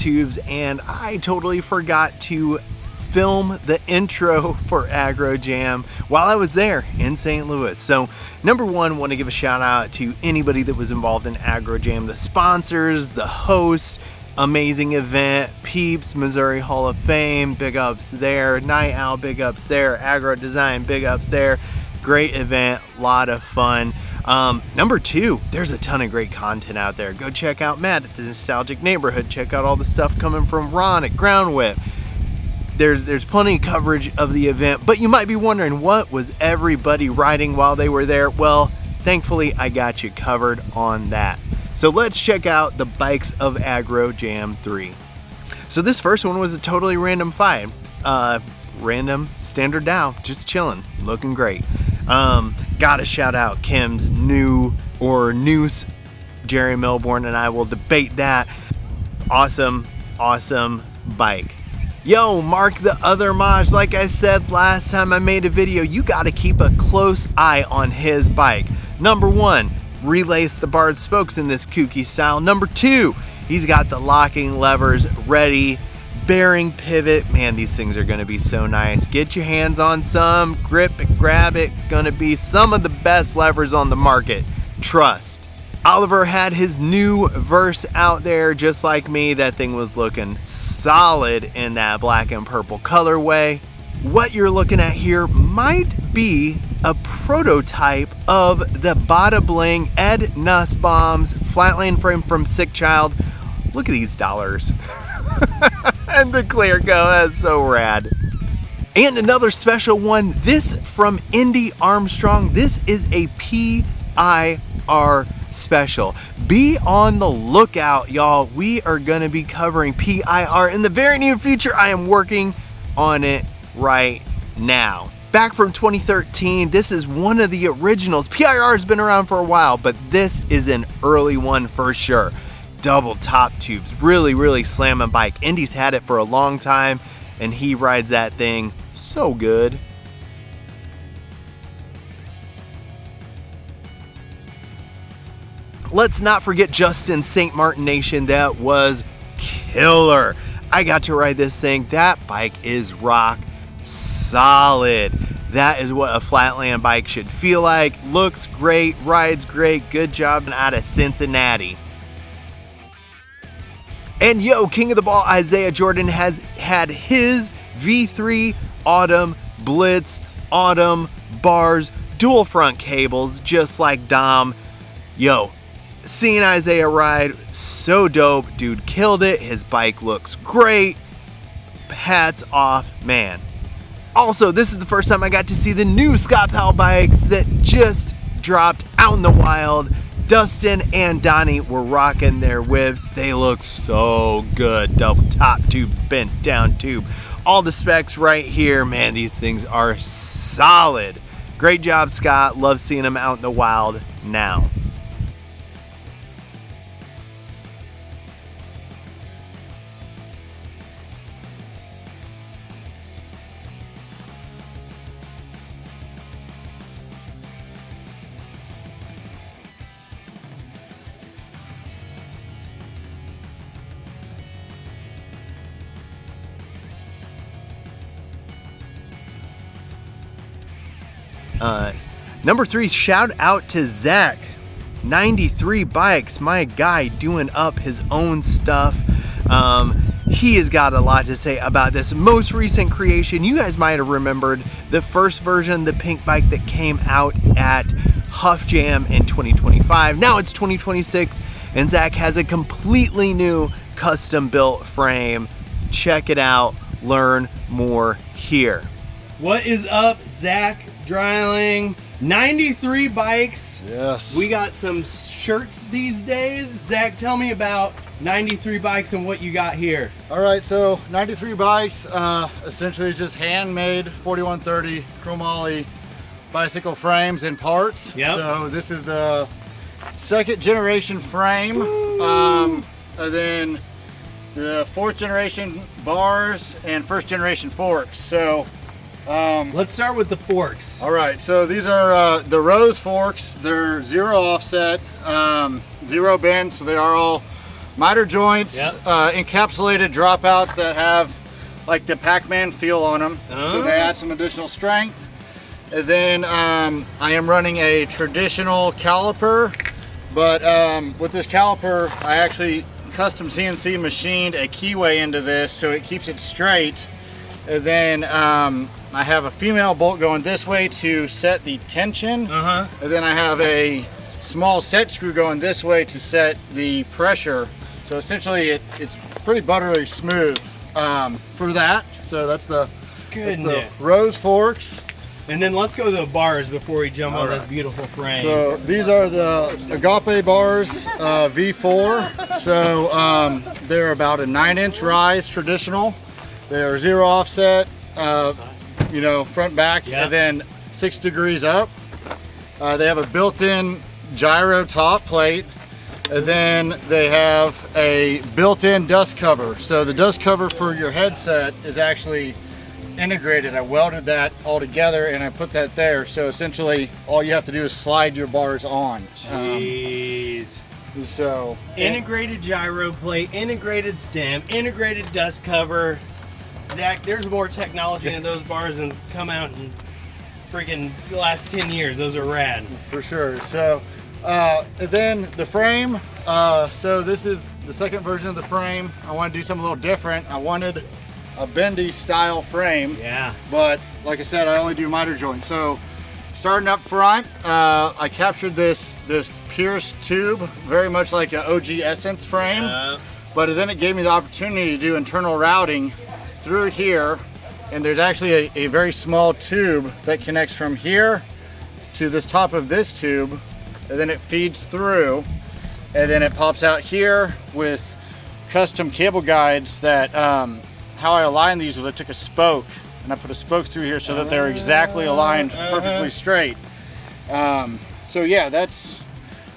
tubes, and I totally forgot to film the intro for Aggro Jam while I was there in St. Louis. So number one, want to give a shout out to anybody that was involved in Aggro Jam, the sponsors, the hosts. Amazing event. Peeps, Missouri Hall of Fame, big ups there. Night Owl, big ups there. Aggro Design, big ups there. Great event, lot of fun. Number two, there's a ton of great content out there. Go check out Matt at the Nostalgic Neighborhood. Check out all the stuff coming from Ron at Ground Whip. There's plenty of coverage of the event, but you might be wondering, what was everybody riding while they were there? Well, thankfully I got you covered on that. So let's check out the Bikes of Aggro Jam 3. So this first one was a totally random find. Random standard Dow, just chilling, looking great. Gotta shout out Kim's new or noose, Jerry Milborn, and I will debate that. Awesome bike. Yo, Mark the Other Maj, like I said last time I made a video, you gotta keep a close eye on his bike. Number one, relace the barred spokes in this kooky style. Number two, he's got the locking levers ready. Bearing pivot, man, these things are gonna be so nice. Get your hands on some, grip it, grab it. Gonna be some of the best levers on the market, trust. Oliver had his new Verse out there, just like me. That thing was looking solid in that black and purple colorway. What you're looking at here might be a prototype of the Bada Bling Ed Nussbaum's flatline frame from Sick Child. Look at these dollars. And the clear go, that's so rad. And another special one, this from Indy Armstrong. This is a PIR special. Be on the lookout, y'all. We are gonna be covering PIR in the very near future. I am working on it right now. Back from 2013, this is one of the originals. PIR has been around for a while, but this is an early one for sure. Double top tubes, really slamming bike. Indy's had it for a long time, and he rides that thing so good. Let's not forget Justin's St. Martin Nation. That was killer. I got to ride this thing. That bike is rock solid. That is what a flatland bike should feel like. Looks great, rides great. Good job out of Cincinnati. And yo, King of the Ball Isaiah Jordan has had his V3 Autumn Blitz Autumn bars, dual front cables, just like Dom. Yo, seeing Isaiah ride, so dope. Dude killed it. His bike looks great. Hats off, man. Also, this is the first time I got to see the new Scott Powell bikes that just dropped out in the wild. Dustin and Donnie were rocking their whips. They look so good. Double top tubes, bent down tube. All the specs right here. Man, these things are solid. Great job, Scott. Love seeing them out in the wild now. Number three, shout out to Zach. 93 Bikes, my guy doing up his own stuff. He has got a lot to say about this most recent creation. You guys might have remembered the first version, the pink bike that came out at Huff Jam in 2025. Now it's 2026, and Zach has a completely new custom built frame. Check it out, learn more here. What is up, Zach Dreiling? 93 Bikes. Yes. We got some shirts these days. Zach, tell me about 93 Bikes and what you got here. All right, so 93 Bikes, essentially just handmade 4130 chromoly bicycle frames and parts. Yep. So this is the second generation frame, and then the fourth generation bars and first generation forks. So let's start with the forks. all right, so these are the Rose forks. They're zero offset, zero bend, so they are all Miter joints, Yep. encapsulated dropouts that have like the Pac-Man feel on them, so they add some additional strength. And then I am running a traditional caliper, but with this caliper, I actually custom CNC machined a keyway into this so it keeps it straight. And then I have a female bolt going this way to set the tension, and then I have a small set screw going this way to set the pressure. So essentially it's pretty buttery smooth for that. So that's the rose forks. And then let's go to the bars before we jump on this beautiful frame. So these are the Agape bars V4. So they're about a 9-inch rise traditional. They are 0 offset, you know, front back, and then 6 degrees up. They have a built-in gyro top plate, and then they have a built-in dust cover. So the dust cover for your headset is actually integrated. I welded that all together and I put that there. So essentially all you have to do is slide your bars on. Jeez. So integrated gyro plate, integrated stem, integrated dust cover. Zach, there's more technology in those bars than come out in freaking the last 10 years. Those are rad. For sure. So then the frame. So this is the second version of the frame. I want to do something a little different. I wanted a bendy style frame. Yeah. But like I said, I only do miter joints. So starting up front, I captured this pierced tube, very much like an OG Essence frame. But then it gave me the opportunity to do internal routing through here, and there's actually a very small tube that connects from here to this top of this tube, and then it feeds through, and then it pops out here with custom cable guides that how I aligned these was I took a spoke and I put a spoke through here so that they're exactly aligned perfectly straight. So yeah, that's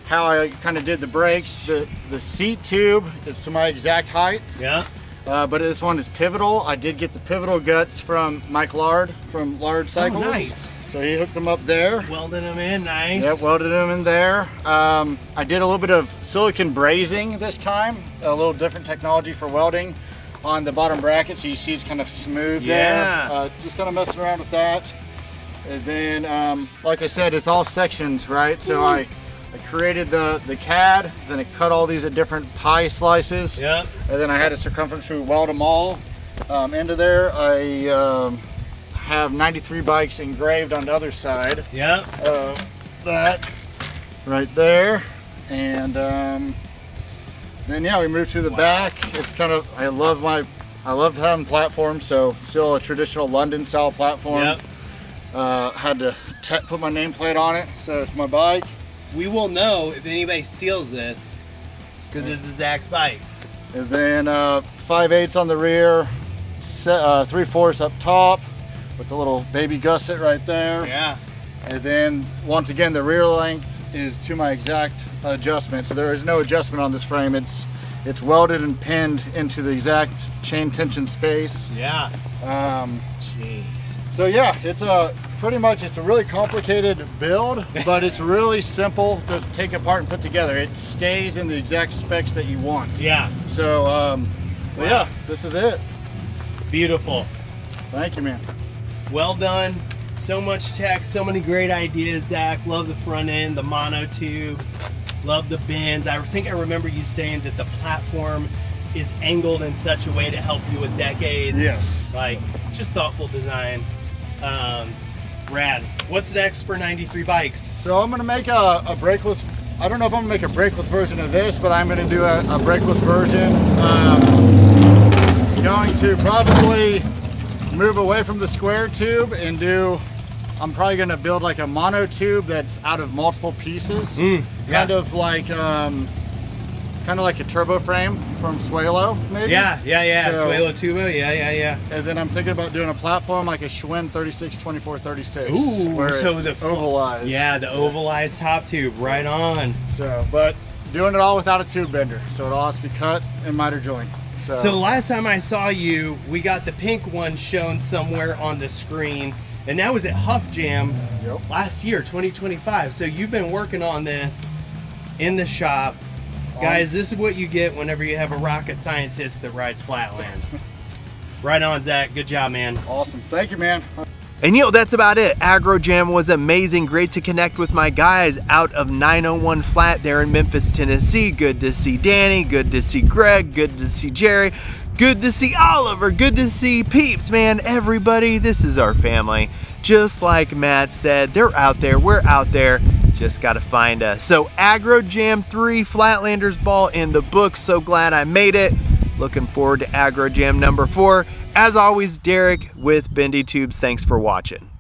how I kind of did the brakes. The seat tube is to my exact height. Yeah. But this one is pivotal. I did get the pivotal guts from Mike Lard from Lard Cycles. Oh, nice. So he hooked them up there. Welded them in, nice. Yep, welded them in there. I did a little bit of silicon brazing this time, a little different technology for welding on the bottom bracket, so you see it's kind of smooth there. Just kind of messing around with that. And then, like I said, it's all sections, right? So I created the CAD, then I cut all these at different pie slices. Yep. And then I had a circumference to weld them all into there. I have 93 bikes engraved on the other side. Yep. That right there. And then yeah, we moved to the back. It's kind of, I love having platforms, so still a traditional London style platform. Yep. Had to put my nameplate on it, so it's my bike. We will know if anybody steals this because this is Zach's bike. And then 5/8 on the rear, 3/4 up top with a little baby gusset right there. Yeah. And then once again, the rear length is to my exact adjustment. So there is no adjustment on this frame. It's welded and pinned into the exact chain tension space. Yeah. Jeez. So yeah, it's a really complicated build, but it's really simple to take apart and put together. It stays in the exact specs that you want. Yeah. So yeah, this is it. Beautiful. Thank you, man. Well done. So much tech, so many great ideas, Zach. Love the front end, the mono tube. Love the bends. I think I remember you saying that the platform is angled in such a way to help you with decades. Yes. Like, just thoughtful design. Rad. What's next for 93 Bikes? So I'm gonna make a brakeless. I don't know if I'm gonna make a brakeless version of this, but I'm gonna do a brakeless version. Going to probably move away from the square tube and I'm probably gonna build like a mono tube that's out of multiple pieces. Kind of like a turbo frame from Suelo, maybe. Yeah. So, Suelo Tubo. Yeah. And then I'm thinking about doing a platform like a Schwinn 36-24-36. Ooh, where so it's the ovalized. Yeah, the ovalized top tube. Right on. So, but doing it all without a tube bender, so it all has to be cut and miter joint. So the last time I saw you, we got the pink one shown somewhere on the screen, and that was at Huff Jam last year, 2025. So you've been working on this in the shop Guys, this is what you get whenever you have a rocket scientist that rides Flatland. Right on, Zach. Good job, man. Awesome. Thank you, man. And that's about it. Aggro Jam was amazing. Great to connect with my guys out of 901 Flat there in Memphis, Tennessee. Good to see Danny. Good to see Greg. Good to see Jerry. Good to see Oliver. Good to see Peeps, man. Everybody, this is our family. Just like Matt said, they're out there. We're out there. Just got to find us. So Aggro Jam 3 Flatlanders Ball in the books. So glad I made it. Looking forward to Aggro Jam number 4. As always, Derek with Bendy Tubes. Thanks for watching.